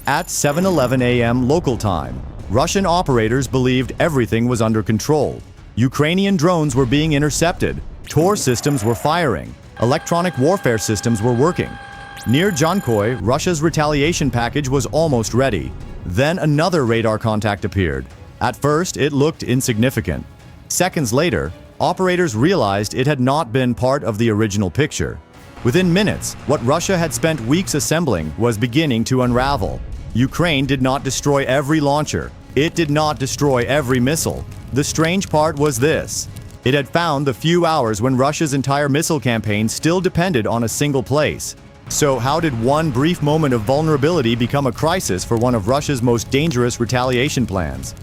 At 7:11 a.m. local time, Russian operators believed everything was under control. Ukrainian drones were being intercepted, Tor systems were firing, electronic warfare systems were working. Near Dzhankoi, Russia's retaliation package was almost ready. Then another radar contact appeared. At first, it looked insignificant. Seconds later, operators realized it had not been part of the original picture. Within minutes, what Russia had spent weeks assembling was beginning to unravel. Ukraine did not destroy every launcher. It did not destroy every missile. The strange part was this. It had found the few hours when Russia's entire missile campaign still depended on a single place. So how did one brief moment of vulnerability become a crisis for one of Russia's most dangerous retaliation plans?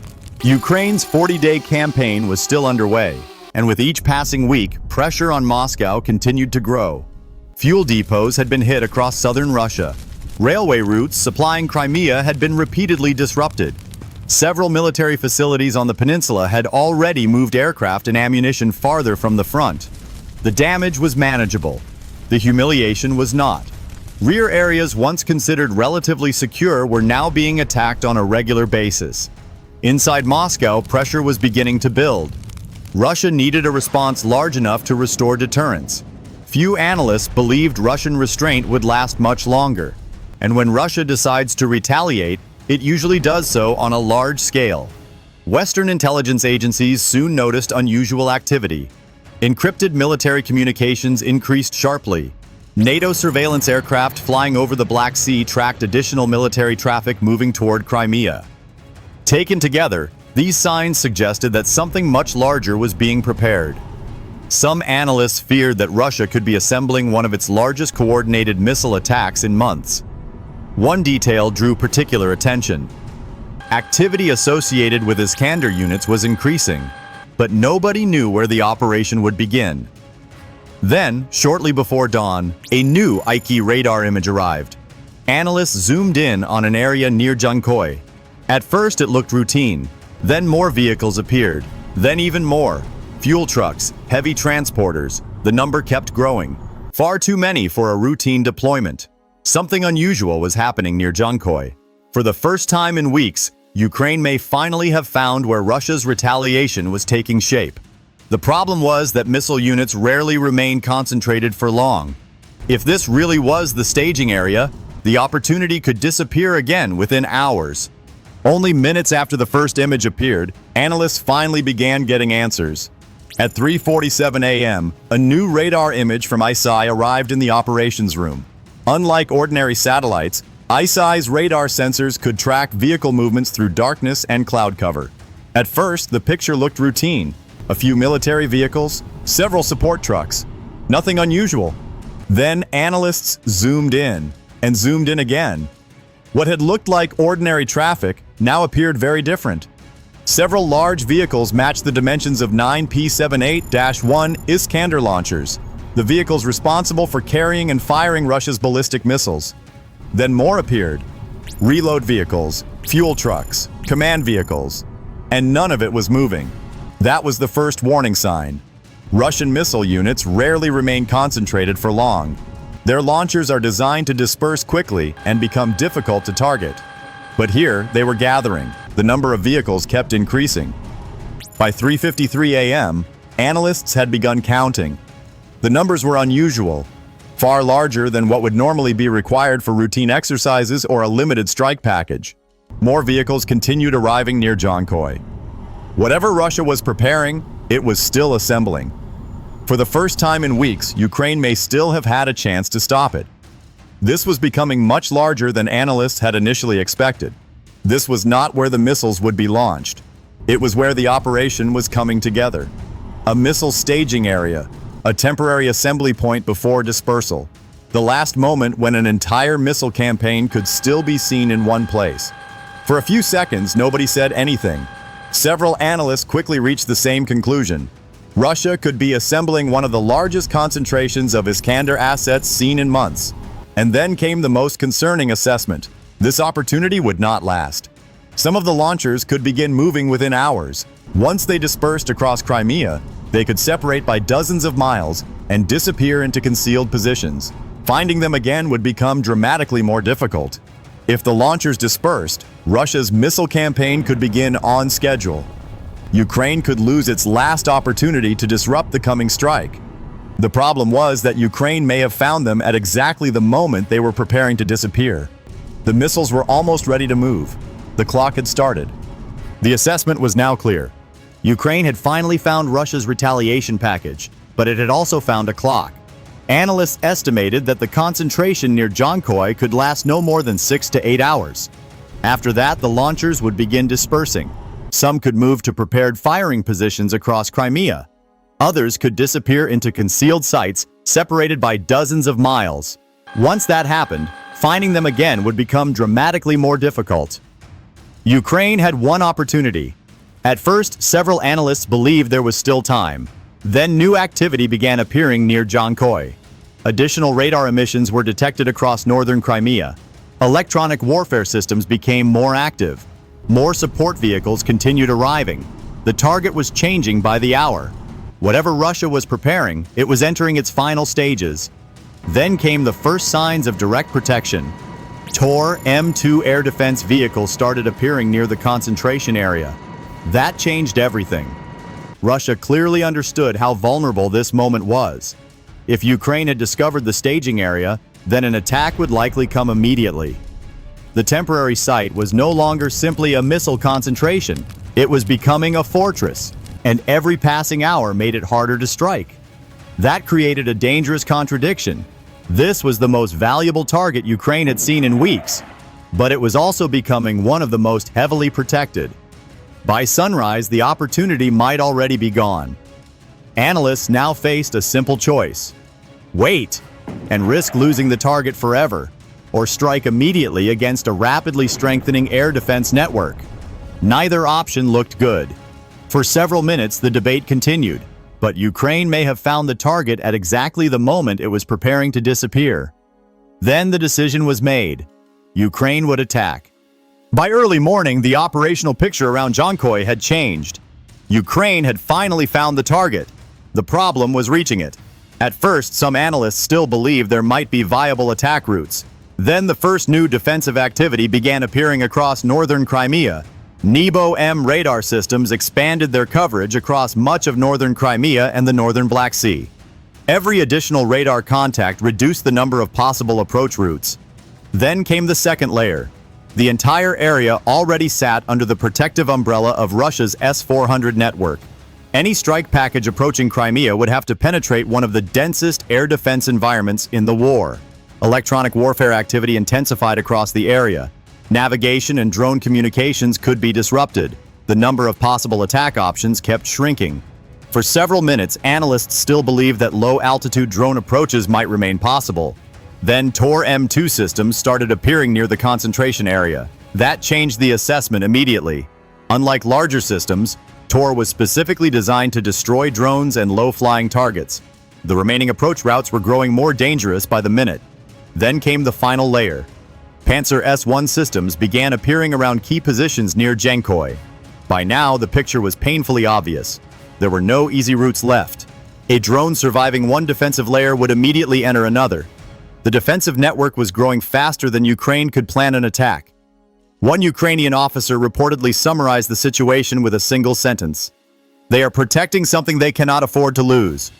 Ukraine's 40-day campaign was still underway, and with each passing week, pressure on Moscow continued to grow. Fuel depots had been hit across southern Russia. Railway routes supplying Crimea had been repeatedly disrupted. Several military facilities on the peninsula had already moved aircraft and ammunition farther from the front. The damage was manageable. The humiliation was not. Rear areas once considered relatively secure were now being attacked on a regular basis. Inside Moscow, pressure was beginning to build. Russia needed a response large enough to restore deterrence. Few analysts believed Russian restraint would last much longer. And when Russia decides to retaliate, it usually does so on a large scale. Western intelligence agencies soon noticed unusual activity. Encrypted military communications increased sharply. NATO surveillance aircraft flying over the Black Sea tracked additional military traffic moving toward Crimea. Taken together, these signs suggested that something much larger was being prepared. Some analysts feared that Russia could be assembling one of its largest coordinated missile attacks in months. One detail drew particular attention. Activity associated with Iskander units was increasing, but nobody knew where the operation would begin. Then, shortly before dawn, a new ICEYE radar image arrived. Analysts zoomed in on an area near Dzhankoi. At first it looked routine, then more vehicles appeared, then even more. Fuel trucks, heavy transporters, the number kept growing. Far too many for a routine deployment. Something unusual was happening near Dzhankoi. For the first time in weeks, Ukraine may finally have found where Russia's retaliation was taking shape. The problem was that missile units rarely remained concentrated for long. If this really was the staging area, the opportunity could disappear again within hours. Only minutes after the first image appeared, analysts finally began getting answers. At 3:47 a.m., a new radar image from ICEYE arrived in the operations room. Unlike ordinary satellites, ICEYE's radar sensors could track vehicle movements through darkness and cloud cover. At first, the picture looked routine. A few military vehicles, several support trucks. Nothing unusual. Then analysts zoomed in again. What had looked like ordinary traffic now appeared very different. Several large vehicles matched the dimensions of 9 P-78-1 Iskander launchers, the vehicles responsible for carrying and firing Russia's ballistic missiles. Then more appeared. Reload vehicles, fuel trucks, command vehicles. And none of it was moving. That was the first warning sign. Russian missile units rarely remain concentrated for long. Their launchers are designed to disperse quickly and become difficult to target. But here, they were gathering. The number of vehicles kept increasing. By 3:53 a.m., analysts had begun counting. The numbers were unusual, far larger than what would normally be required for routine exercises or a limited strike package. More vehicles continued arriving near Dzhankoi. Whatever Russia was preparing, it was still assembling. For the first time in weeks, Ukraine may still have had a chance to stop it. This was becoming much larger than analysts had initially expected. This was not where the missiles would be launched. It was where the operation was coming together. A missile staging area, a temporary assembly point before dispersal. The last moment when an entire missile campaign could still be seen in one place. For a few seconds, nobody said anything. Several analysts quickly reached the same conclusion. Russia could be assembling one of the largest concentrations of Iskander assets seen in months. And then came the most concerning assessment. This opportunity would not last. Some of the launchers could begin moving within hours. Once they dispersed across Crimea, they could separate by dozens of miles and disappear into concealed positions. Finding them again would become dramatically more difficult. If the launchers dispersed, Russia's missile campaign could begin on schedule. Ukraine could lose its last opportunity to disrupt the coming strike. The problem was that Ukraine may have found them at exactly the moment they were preparing to disappear. The missiles were almost ready to move. The clock had started. The assessment was now clear. Ukraine had finally found Russia's retaliation package, but it had also found a clock. Analysts estimated that the concentration near Dzhankoi could last no more than 6 to 8 hours. After that, the launchers would begin dispersing. Some could move to prepared firing positions across Crimea. Others could disappear into concealed sites separated by dozens of miles. Once that happened, finding them again would become dramatically more difficult. Ukraine had one opportunity. At first, several analysts believed there was still time. Then new activity began appearing near Dzhankoi. Additional radar emissions were detected across northern Crimea. Electronic warfare systems became more active. More support vehicles continued arriving. The target was changing by the hour. Whatever Russia was preparing, it was entering its final stages. Then came the first signs of direct protection. Tor M2 air defense vehicles started appearing near the concentration area. That changed everything. Russia clearly understood how vulnerable this moment was. If Ukraine had discovered the staging area, then an attack would likely come immediately. The temporary site was no longer simply a missile concentration. It was becoming a fortress, and every passing hour made it harder to strike. That created a dangerous contradiction. This was the most valuable target Ukraine had seen in weeks, but it was also becoming one of the most heavily protected. By sunrise, the opportunity might already be gone. Analysts now faced a simple choice: wait and risk losing the target forever, or strike immediately against a rapidly strengthening air defense network. Neither option looked good. For several minutes, the debate continued, but Ukraine may have found the target at exactly the moment it was preparing to disappear. Then the decision was made. Ukraine would attack. By early morning, the operational picture around Dzhankoi had changed. Ukraine had finally found the target. The problem was reaching it. At first, some analysts still believed there might be viable attack routes. Then the first new defensive activity began appearing across northern Crimea. Nebo-M radar systems expanded their coverage across much of northern Crimea and the northern Black Sea. Every additional radar contact reduced the number of possible approach routes. Then came the second layer. The entire area already sat under the protective umbrella of Russia's S-400 network. Any strike package approaching Crimea would have to penetrate one of the densest air defense environments in the war. Electronic warfare activity intensified across the area. Navigation and drone communications could be disrupted. The number of possible attack options kept shrinking. For several minutes, analysts still believed that low-altitude drone approaches might remain possible. Then Tor M2 systems started appearing near the concentration area. That changed the assessment immediately. Unlike larger systems, Tor was specifically designed to destroy drones and low-flying targets. The remaining approach routes were growing more dangerous by the minute. Then came the final layer. Panzer S-1 systems began appearing around key positions near Dzhankoi. By now, the picture was painfully obvious. There were no easy routes left. A drone surviving one defensive layer would immediately enter another. The defensive network was growing faster than Ukraine could plan an attack. One Ukrainian officer reportedly summarized the situation with a single sentence: "They are protecting something they cannot afford to lose."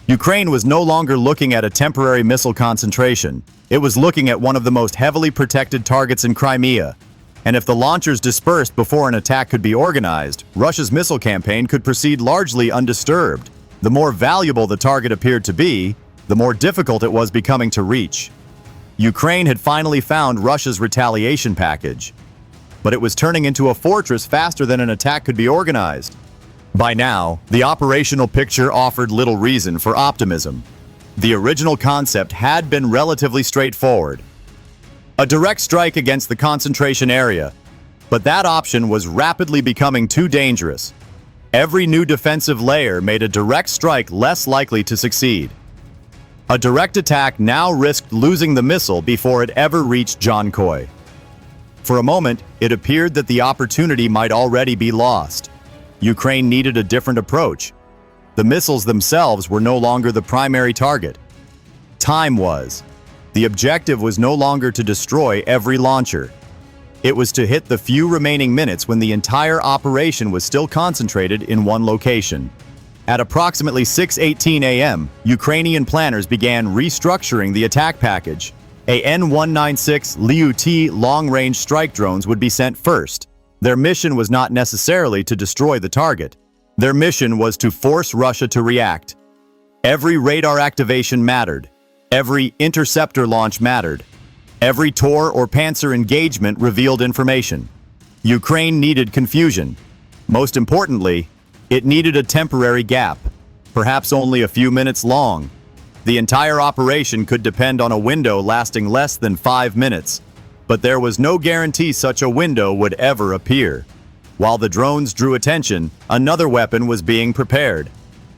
Ukraine was no longer looking at a temporary missile concentration. It was looking at one of the most heavily protected targets in Crimea. And if the launchers dispersed before an attack could be organized, Russia's missile campaign could proceed largely undisturbed. The more valuable the target appeared to be, the more difficult it was becoming to reach. Ukraine had finally found Russia's retaliation package, but it was turning into a fortress faster than an attack could be organized. By now, the operational picture offered little reason for optimism. The original concept had been relatively straightforward: a direct strike against the concentration area, but that option was rapidly becoming too dangerous. Every new defensive layer made a direct strike less likely to succeed. A direct attack now risked losing the missile before it ever reached Dzhankoi. For a moment, it appeared that the opportunity might already be lost. Ukraine needed a different approach. The missiles themselves were no longer the primary target. Time was. The objective was no longer to destroy every launcher. It was to hit the few remaining minutes when the entire operation was still concentrated in one location. At approximately 6:18 a.m., Ukrainian planners began restructuring the attack package. AN-196 Liutyi long-range strike drones would be sent first. Their mission was not necessarily to destroy the target. Their mission was to force Russia to react. Every radar activation mattered. Every interceptor launch mattered. Every Tor or Panzer engagement revealed information. Ukraine needed confusion. Most importantly, it needed a temporary gap, perhaps only a few minutes long. The entire operation could depend on a window lasting less than 5 minutes, but there was no guarantee such a window would ever appear. While the drones drew attention, another weapon was being prepared.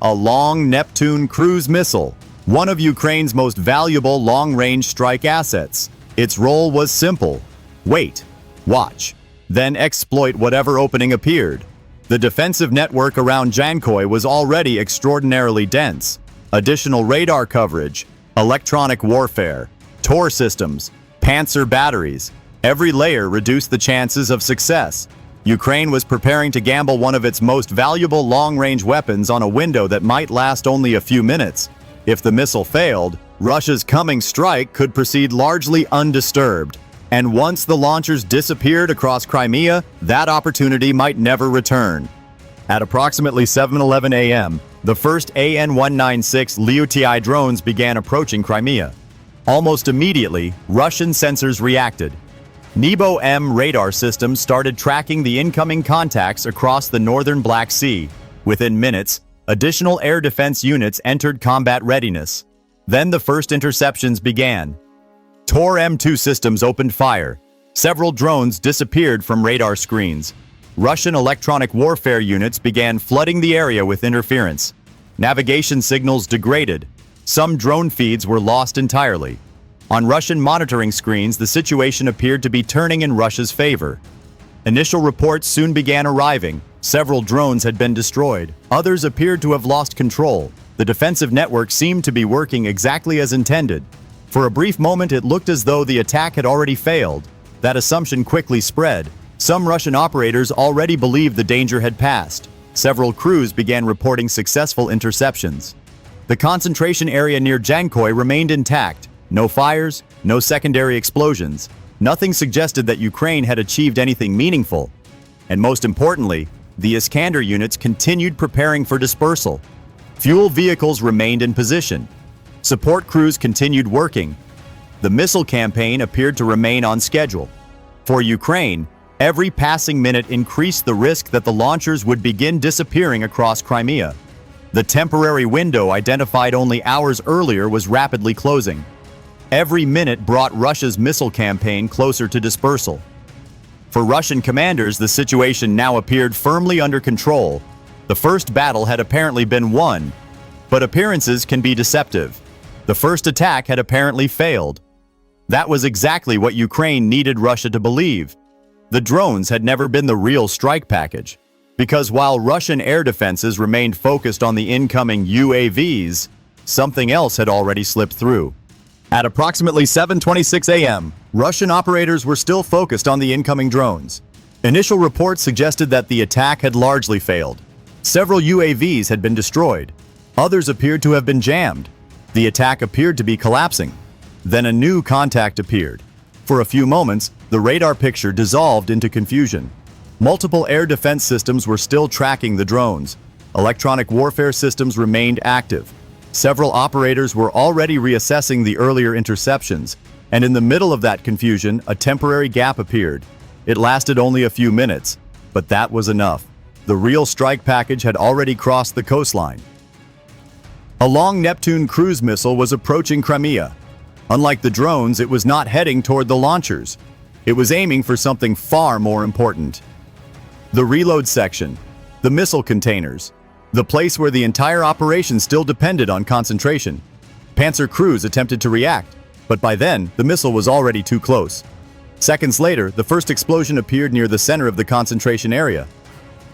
A Long Neptune cruise missile, one of Ukraine's most valuable long-range strike assets. Its role was simple: wait, watch, then exploit whatever opening appeared. The defensive network around Dzhankoi was already extraordinarily dense. Additional radar coverage, electronic warfare, Tor systems, Panzer batteries, every layer reduced the chances of success. Ukraine was preparing to gamble one of its most valuable long-range weapons on a window that might last only a few minutes. If the missile failed, Russia's coming strike could proceed largely undisturbed. And once the launchers disappeared across Crimea, that opportunity might never return. At approximately 7:11 a.m., the first AN-196 Liutyi drones began approaching Crimea. Almost immediately, Russian sensors reacted. Nebo-M radar systems started tracking the incoming contacts across the northern Black Sea. Within minutes, additional air defense units entered combat readiness. Then the first interceptions began. Tor M2 systems opened fire. Several drones disappeared from radar screens. Russian electronic warfare units began flooding the area with interference. Navigation signals degraded. Some drone feeds were lost entirely. On Russian monitoring screens, the situation appeared to be turning in Russia's favor. Initial reports soon began arriving. Several drones had been destroyed. Others appeared to have lost control. The defensive network seemed to be working exactly as intended. For a brief moment, it looked as though the attack had already failed. That assumption quickly spread. Some Russian operators already believed the danger had passed. Several crews began reporting successful interceptions. The concentration area near Dzhankoi remained intact. No fires, no secondary explosions. Nothing suggested that Ukraine had achieved anything meaningful. And most importantly, the Iskander units continued preparing for dispersal. Fuel vehicles remained in position. Support crews continued working. The missile campaign appeared to remain on schedule. For Ukraine, every passing minute increased the risk that the launchers would begin disappearing across Crimea. The temporary window identified only hours earlier was rapidly closing. Every minute brought Russia's missile campaign closer to dispersal. For Russian commanders, the situation now appeared firmly under control. The first battle had apparently been won, but appearances can be deceptive. The first attack had apparently failed. That was exactly what Ukraine needed Russia to believe. The drones had never been the real strike package, because while Russian air defenses remained focused on the incoming UAVs, something else had already slipped through. At approximately 7:26 a.m., Russian operators were still focused on the incoming drones. Initial reports suggested that the attack had largely failed. Several UAVs had been destroyed. Others appeared to have been jammed. The attack appeared to be collapsing. Then a new contact appeared. For a few moments, the radar picture dissolved into confusion. Multiple air defense systems were still tracking the drones. Electronic warfare systems remained active. Several operators were already reassessing the earlier interceptions, and in the middle of that confusion, a temporary gap appeared. It lasted only a few minutes, but that was enough. The real strike package had already crossed the coastline. A Long Neptune cruise missile was approaching Crimea. Unlike the drones, it was not heading toward the launchers. It was aiming for something far more important. The reload section, the missile containers, the place where the entire operation still depended on concentration. Panzer crews attempted to react, but by then, the missile was already too close. Seconds later, the first explosion appeared near the center of the concentration area.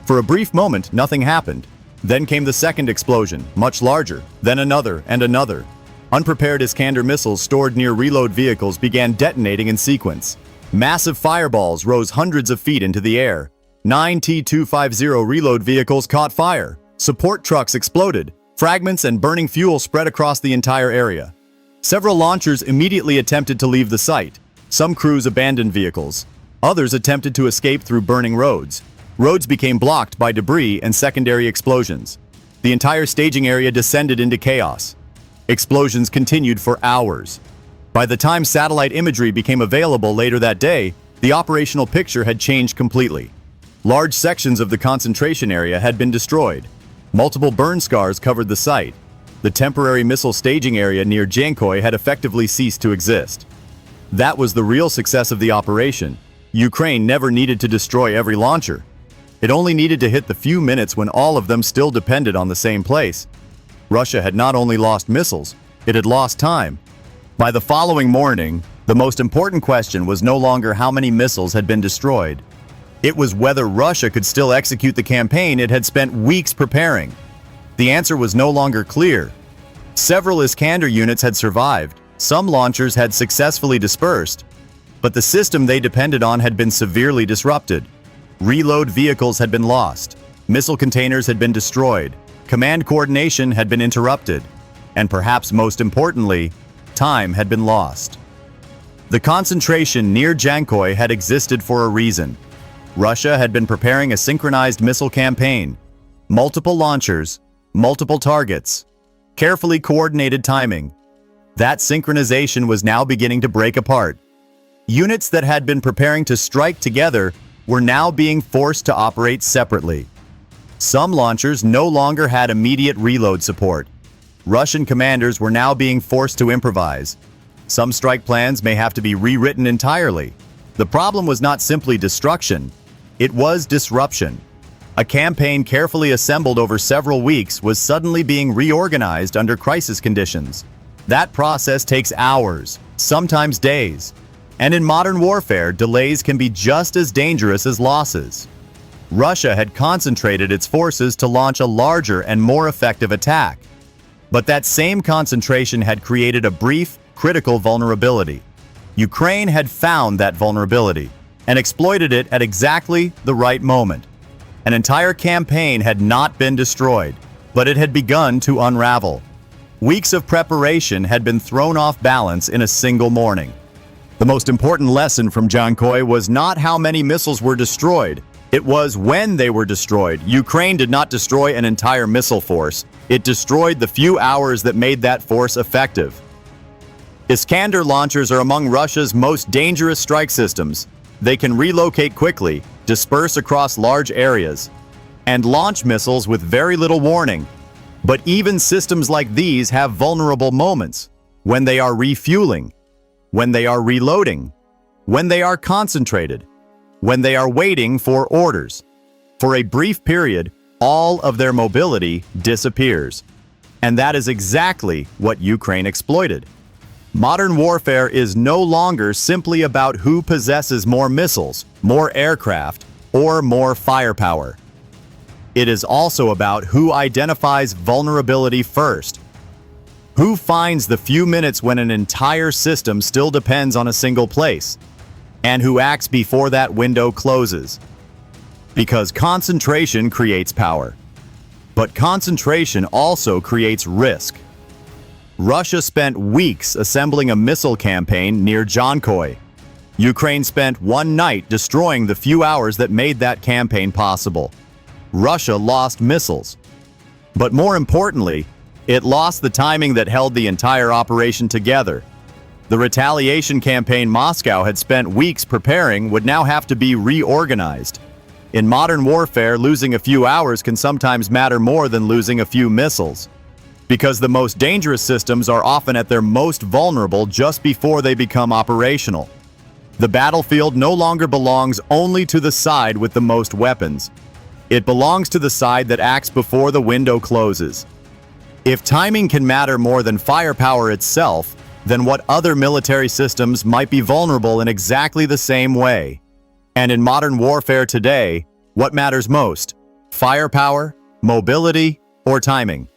For a brief moment, nothing happened. Then came the second explosion, much larger, then another and another. Unprepared Iskander missiles stored near reload vehicles began detonating in sequence. Massive fireballs rose hundreds of feet into the air. 9 T-250 reload vehicles caught fire. Support trucks exploded. Fragments and burning fuel spread across the entire area. Several launchers immediately attempted to leave the site. Some crews abandoned vehicles. Others attempted to escape through burning roads. Roads became blocked by debris and secondary explosions. The entire staging area descended into chaos. Explosions continued for hours. By the time satellite imagery became available later that day, the operational picture had changed completely. Large sections of the concentration area had been destroyed. Multiple burn scars covered the site. The temporary missile staging area near Dzhankoi had effectively ceased to exist. That was the real success of the operation. Ukraine never needed to destroy every launcher. It only needed to hit the few minutes when all of them still depended on the same place. Russia had not only lost missiles, it had lost time. By the following morning, the most important question was no longer how many missiles had been destroyed. It was whether Russia could still execute the campaign it had spent weeks preparing. The answer was no longer clear. Several Iskander units had survived, some launchers had successfully dispersed, but the system they depended on had been severely disrupted. Reload vehicles had been lost, missile containers had been destroyed, command coordination had been interrupted, and perhaps most importantly, time had been lost. The concentration near Dzhankoi had existed for a reason. Russia had been preparing a synchronized missile campaign. Multiple launchers, multiple targets, carefully coordinated timing. That synchronization was now beginning to break apart. Units that had been preparing to strike together were now being forced to operate separately. Some launchers no longer had immediate reload support. Russian commanders were now being forced to improvise. Some strike plans may have to be rewritten entirely. The problem was not simply destruction, it was disruption. A campaign carefully assembled over several weeks was suddenly being reorganized under crisis conditions. That process takes hours, sometimes days. And in modern warfare, delays can be just as dangerous as losses. Russia had concentrated its forces to launch a larger and more effective attack. But that same concentration had created a brief, critical vulnerability. Ukraine had found that vulnerability and exploited it at exactly the right moment. An entire campaign had not been destroyed, but it had begun to unravel. Weeks of preparation had been thrown off balance in a single morning. The most important lesson from Dzhankoi was not how many missiles were destroyed, it was when they were destroyed. Ukraine did not destroy an entire missile force, it destroyed the few hours that made that force effective. Iskander launchers are among Russia's most dangerous strike systems. They can relocate quickly, disperse across large areas, and launch missiles with very little warning. But even systems like these have vulnerable moments, when they are refueling, when they are reloading, when they are concentrated, when they are waiting for orders. For a brief period, all of their mobility disappears. And that is exactly what Ukraine exploited. Modern warfare is no longer simply about who possesses more missiles, more aircraft, or more firepower. It is also about who identifies vulnerability first. Who finds the few minutes when an entire system still depends on a single place, and who acts before that window closes. Because concentration creates power. But concentration also creates risk. Russia spent weeks assembling a missile campaign near Dzhankoi. Ukraine spent one night destroying the few hours that made that campaign possible. Russia lost missiles. But more importantly, it lost the timing that held the entire operation together. The Retaliation campaign Moscow had spent weeks preparing would now have to be reorganized. In modern warfare, losing a few hours can sometimes matter more than losing a few missiles. Because the most dangerous systems are often at their most vulnerable just before they become operational. The battlefield no longer belongs only to the side with the most weapons. It belongs to the side that acts before the window closes. If timing can matter more than firepower itself, then what other military systems might be vulnerable in exactly the same way? And in modern warfare today, what matters most? Firepower, mobility, or timing?